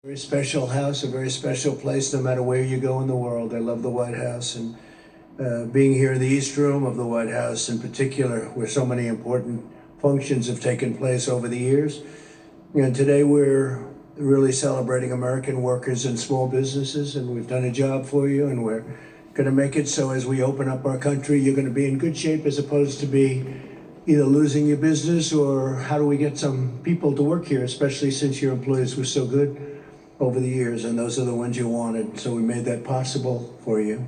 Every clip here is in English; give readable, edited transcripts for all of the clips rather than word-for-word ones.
Very special house, a very special place, no matter where you go in the world. I love the White House, and being here in the East Room of the White House in particular, where so many important functions have taken place over the years. And today we're really celebrating American workers and small businesses, and we've done a job for you, and we're going to make it so as we open up our country, you're going to be in good shape as opposed to be either losing your business or how do we get some people to work here, especially since your employees were so good over the years, and those are the ones you wanted. So we made that possible for you.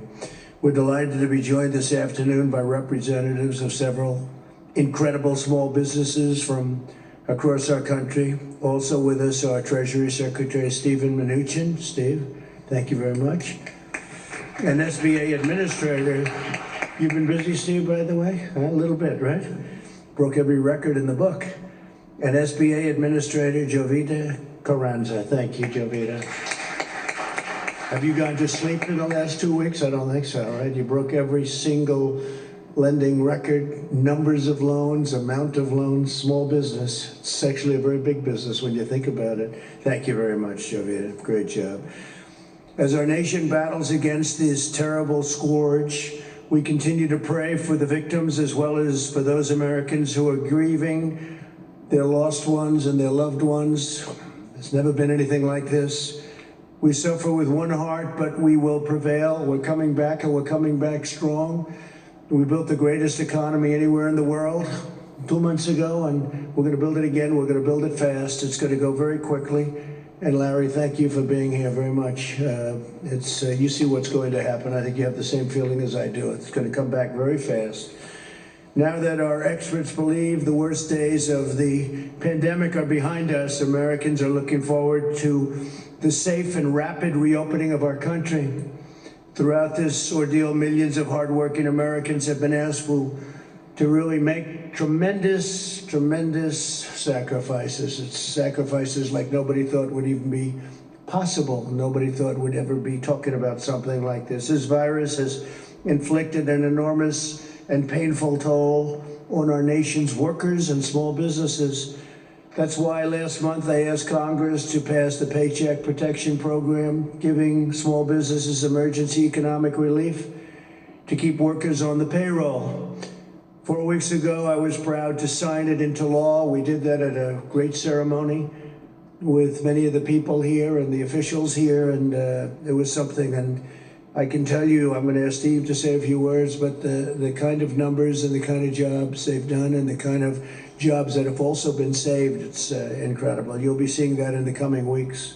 We're delighted to be joined this afternoon by representatives of several incredible small businesses from across our country. Also with us, our Treasury Secretary, Steven Mnuchin. Steve, thank you very much. And SBA Administrator, you've been busy, Steve, by the way? A little bit, right? Broke every record in the book. And SBA Administrator, Jovita Carranza. Thank you, Jovita. Have you gone to sleep in the last 2 weeks? I don't think so, right? You broke every single lending record, numbers of loans, amount of loans, small business. It's actually a very big business when you think about it. Thank you very much, Jovita. Great job. As our nation battles against this terrible scourge, we continue to pray for the victims as well as for those Americans who are grieving their lost ones and their loved ones. There's never been anything like this. We suffer with one heart, but we will prevail. We're coming back, and we're coming back strong. We built the greatest economy anywhere in the world 2 months ago, and we're going to build it again. We're going to build it fast. It's going to go very quickly. And Larry, thank you for being here very much. You see what's going to happen. I think you have the same feeling as I do. It's going to come back very fast. Now that our experts believe the worst days of the pandemic are behind us, Americans are looking forward to the safe and rapid reopening of our country. Throughout this ordeal, millions of hardworking Americans have been asked to really make tremendous sacrifices. It's sacrifices like nobody thought would even be possible. Nobody thought would ever be talking about something like this. This virus has inflicted an enormous and painful toll on our nation's workers and small businesses. That's why last month I asked Congress to pass the Paycheck Protection Program, giving small businesses emergency economic relief to keep workers on the payroll. 4 weeks ago, I was proud to sign it into law. We did that at a great ceremony with many of the people here and the officials here, and it was something. And I can tell you, I'm going to ask Steve to say a few words, but the kind of numbers and the kind of jobs they've done and the kind of jobs that have also been saved, it's incredible. You'll be seeing that in the coming weeks.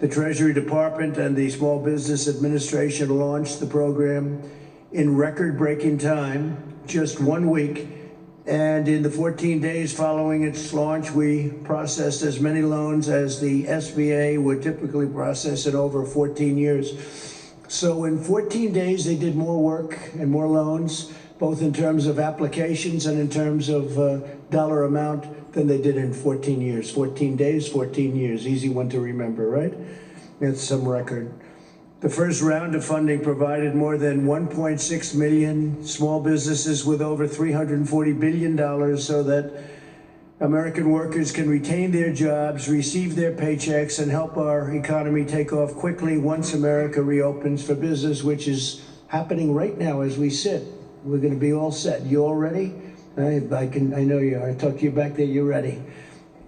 The Treasury Department and the Small Business Administration launched the program in record-breaking time, just 1 week. And in the 14 days following its launch, we processed as many loans as the SBA would typically process in over 14 years. So in 14 days, they did more work and more loans, both in terms of applications and in terms of dollar amount, than they did in 14 years. 14 days, 14 years. Easy one to remember, right? That's some record. The first round of funding provided more than 1.6 million small businesses with over $340 billion so that American workers can retain their jobs, receive their paychecks, and help our economy take off quickly once America reopens for business, which is happening right now as we sit. We're going to be all set. You all ready? I know you are. I talked to you back there. You're ready.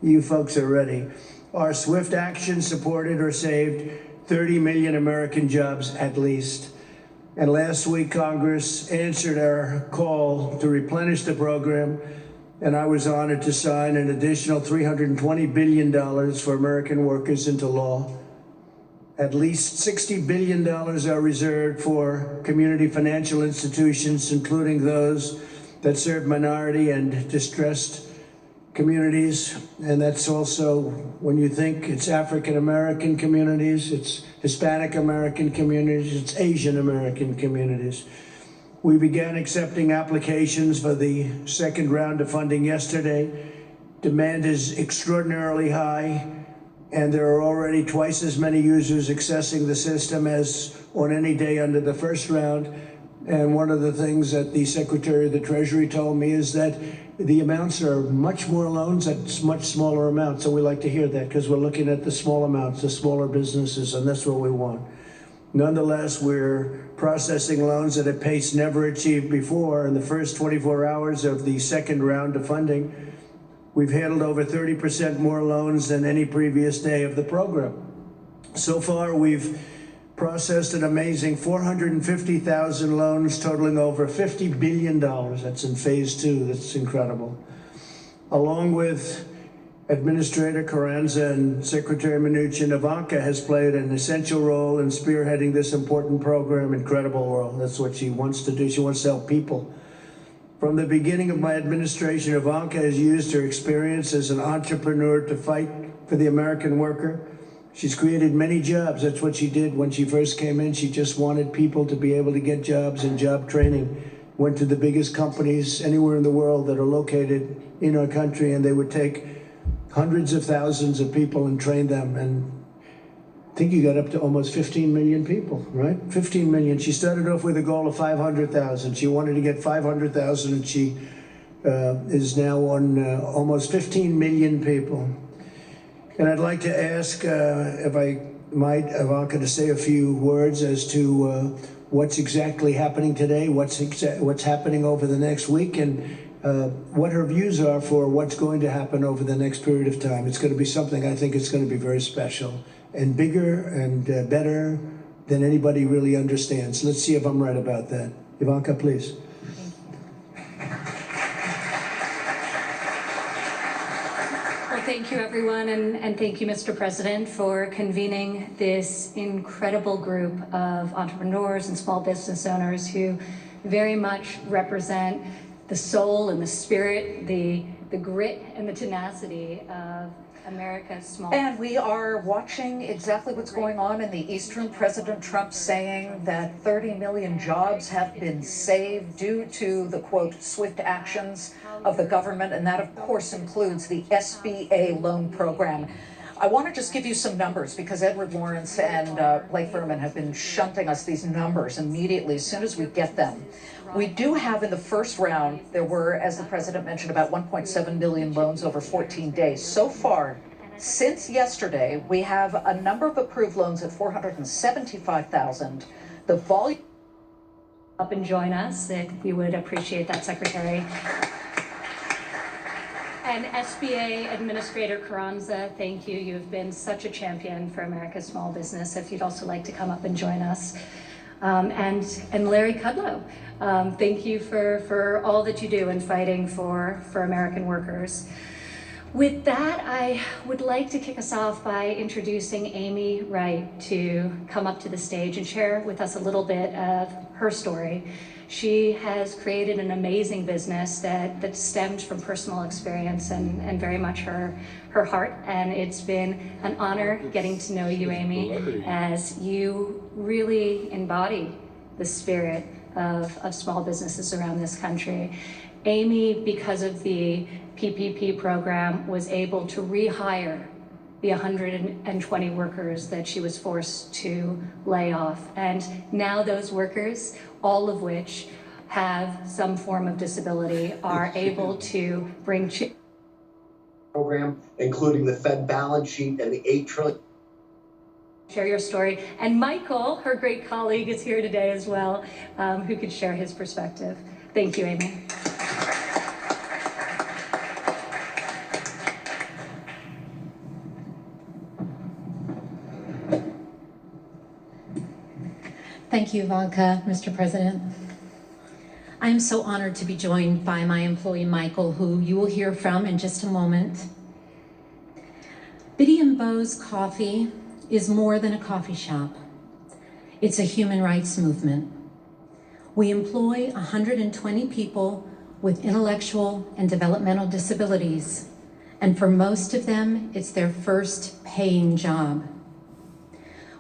You folks are ready. Our swift action supported or saved 30 million American jobs at least. And last week, Congress answered our call to replenish the program, and I was honored to sign an additional $320 billion for American workers into law. At least $60 billion are reserved for community financial institutions, including those that serve minority and distressed communities. And that's also, when you think it's African American communities, it's Hispanic American communities, it's Asian American communities. We began accepting applications for the second round of funding yesterday. Demand is extraordinarily high, and there are already twice as many users accessing the system as on any day under the first round. And one of the things that the Secretary of the Treasury told me is that the amounts are much more loans at much smaller amounts. So we like to hear that because we're looking at the small amounts, the smaller businesses, and that's what we want. Nonetheless, we're processing loans at a pace never achieved before. In the first 24 hours of the second round of funding, we've handled over 30% more loans than any previous day of the program. So far, we've processed an amazing 450,000 loans totaling over $50 billion. That's in phase 2. That's incredible. Along with Administrator Carranza and Secretary Mnuchin, Ivanka has played an essential role in spearheading this important program. Incredible role. That's what she wants to do. She wants to help people. From the beginning of my administration, Ivanka has used her experience as an entrepreneur to fight for the American worker. She's created many jobs. That's what she did when she first came in. She just wanted people to be able to get jobs and job training. Went to the biggest companies anywhere in the world that are located in our country, and they would take hundreds of thousands of people and train them. And I think you got up to almost 15 million people, right? 15 million. She started off with a goal of 500,000. She wanted to get 500,000, and she is now on almost 15 million people. And I'd like to ask, if I might, Ivanka, to say a few words as to what's exactly happening today, what's happening over the next week, and what her views are for what's going to happen over the next period of time. It's going to be something, I think it's going to be very special and bigger and better than anybody really understands. Let's see if I'm right about that. Ivanka, please. Thank you, everyone, and thank you, Mr. President, for convening this incredible group of entrepreneurs and small business owners who very much represent the soul and the spirit, the grit and the tenacity of America's small. And we are watching exactly what's going on in the East Room. President Trump saying that 30 million jobs have been saved due to the, quote, swift actions of the government, and that, of course, includes the SBA loan program. I want to just give you some numbers because Edward Lawrence and Blake Furman have been shunting us these numbers immediately as soon as we get them. We do have in the first round, there were, as the president mentioned, about 1.7 million loans over 14 days. So far, since yesterday, we have a number of approved loans at 475,000. The volume. Up and join us, if we would appreciate that, Secretary. And SBA Administrator Carranza, thank you. You've been such a champion for America's small business. If you'd also like to come up and join us. And Larry Kudlow, thank you for all that you do in fighting for American workers. With that, I would like to kick us off by introducing Amy Wright to come up to the stage and share with us a little bit of her story. She has created an amazing business that stems from personal experience and very much her heart. And it's been an honor getting to know you, Amy, as you really embody the spirit of small businesses around this country. Amy, because of the PPP program, was able to rehire the 120 workers that she was forced to lay off. And now those workers, all of which have some form of disability, are able to bring program, including the Fed balance sheet and the $8 trillion. Share your story. And Michael, her great colleague, is here today as well, who could share his perspective. Thank you, Amy. Thank you, Ivanka, Mr. President. I am so honored to be joined by my employee, Michael, who you will hear from in just a moment. Biddy and Beau's Coffee is more than a coffee shop. It's a human rights movement. We employ 120 people with intellectual and developmental disabilities, and for most of them, it's their first paying job,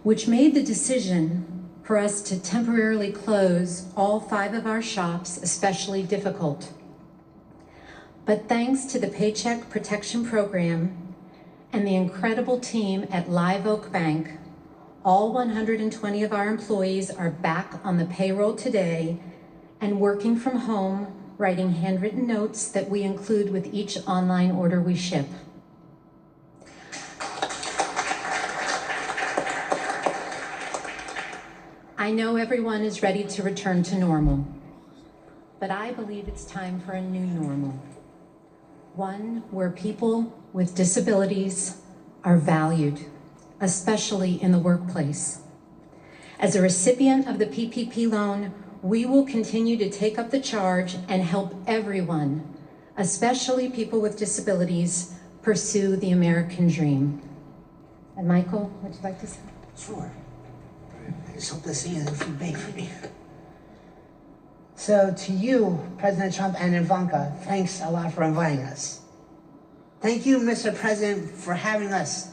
which made the decision for us to temporarily close all 5 of our shops especially difficult. But thanks to the Paycheck Protection Program and the incredible team at Live Oak Bank, all 120 of our employees are back on the payroll today and working from home writing handwritten notes that we include with each online order we ship. I know everyone is ready to return to normal, but I believe it's time for a new normal. One where people with disabilities are valued, especially in the workplace. As a recipient of the PPP loan, we will continue to take up the charge and help everyone, especially people with disabilities, pursue the American dream. And Michael, would you like to say? Sure. I just hope to see you if you bake for me. So to you, President Trump and Ivanka, thanks a lot for inviting us. Thank you, Mr. President, for having us.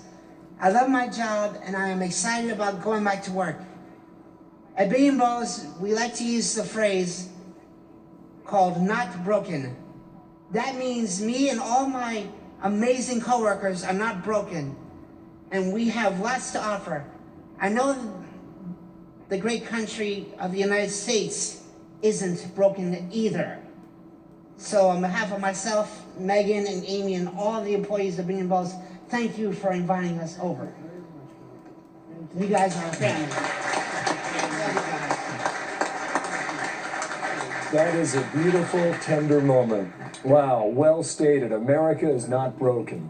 I love my job and I am excited about going back to work. At Bean Balls, we like to use the phrase called not broken. That means me and all my amazing coworkers are not broken, and we have lots to offer. I know the great country of the United States isn't broken either. So on behalf of myself, Megan, and Amy, and all the employees of Bean Balls, thank you for inviting us over. You guys are a family. That is a beautiful, tender moment. Wow, well stated. America is not broken.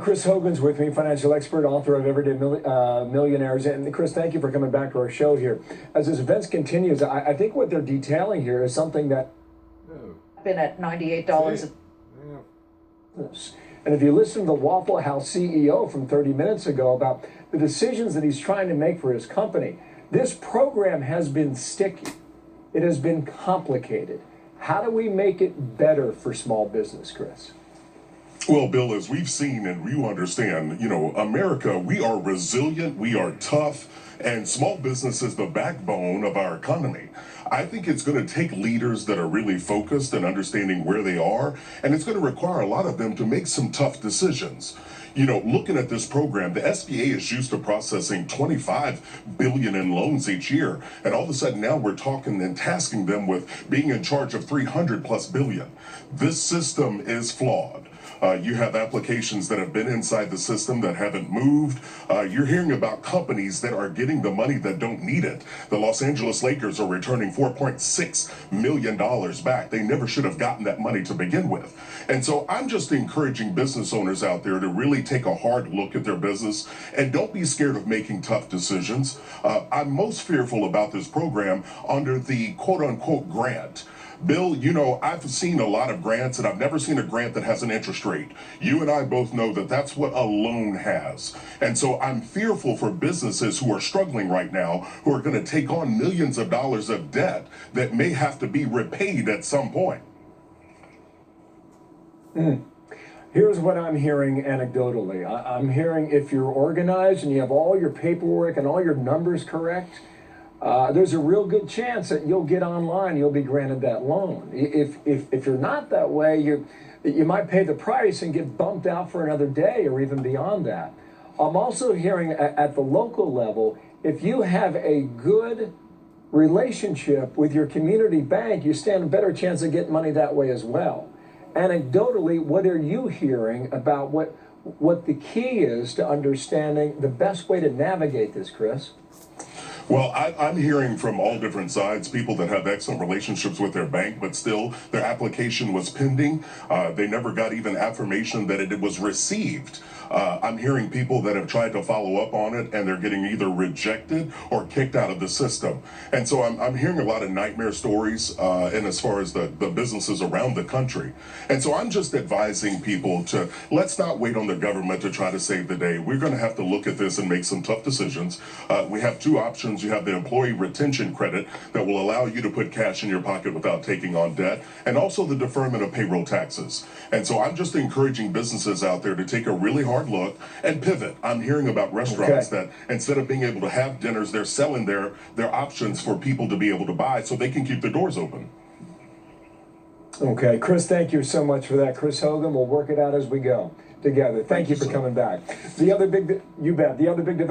Chris Hogan's with me, financial expert, author of Everyday Millionaires. And Chris, thank you for coming back to our show here. As this event continues, I think what they're detailing here is something that Been at $98. And if you listen to the Waffle House CEO from 30 minutes ago about the decisions that he's trying to make for his company, this program has been sticky. It has been complicated. How do we make it better for small business, Chris? Well, Bill, as we've seen and you understand, America, we are resilient, we are tough, and small business is the backbone of our economy. I think it's going to take leaders that are really focused and understanding where they are, and it's going to require a lot of them to make some tough decisions. Looking at this program, the SBA is used to processing 25 billion in loans each year. And all of a sudden now we're talking and tasking them with being in charge of 300 plus billion. This system is flawed. You have applications that have been inside the system that haven't moved. You're hearing about companies that are getting the money that don't need it. The Los Angeles Lakers are returning $4.6 million back. They never should have gotten that money to begin with. And so I'm just encouraging business owners out there to really take a hard look at their business and don't be scared of making tough decisions. I'm most fearful about this program under the quote unquote grant. Bill, I've seen a lot of grants and I've never seen a grant that has an interest rate. You and I both know that that's what a loan has. And so I'm fearful for businesses who are struggling right now, who are going to take on millions of dollars of debt that may have to be repaid at some point. Here's what I'm hearing anecdotally. I'm hearing if you're organized and you have all your paperwork and all your numbers correct, there's a real good chance that you'll get online, you'll be granted that loan. If you're not that way, you might pay the price and get bumped out for another day or even beyond that. I'm also hearing at the local level, if you have a good relationship with your community bank, you stand a better chance of getting money that way as well. Anecdotally, what are you hearing about what the key is to understanding the best way to navigate this, Chris? Well, I'm hearing from all different sides, people that have excellent relationships with their bank, but still their application was pending. They never got even affirmation that it was received. I'm hearing people that have tried to follow up on it and they're getting either rejected or kicked out of the system. And so I'm hearing a lot of nightmare stories and as far as the businesses around the country. And so I'm just advising people to let's not wait on the government to try to save the day. We're going to have to look at this and make some tough decisions. We have two options. You have the employee retention credit that will allow you to put cash in your pocket without taking on debt, and also the deferment of payroll taxes. And so I'm just encouraging businesses out there to take a really hard look and pivot. I'm hearing about restaurants that instead of being able to have dinners, they're selling their options for people to be able to buy so they can keep their doors open. Okay, Chris, thank you so much for that. Chris Hogan, we'll work it out as we go together. Thank you for coming back. The other big development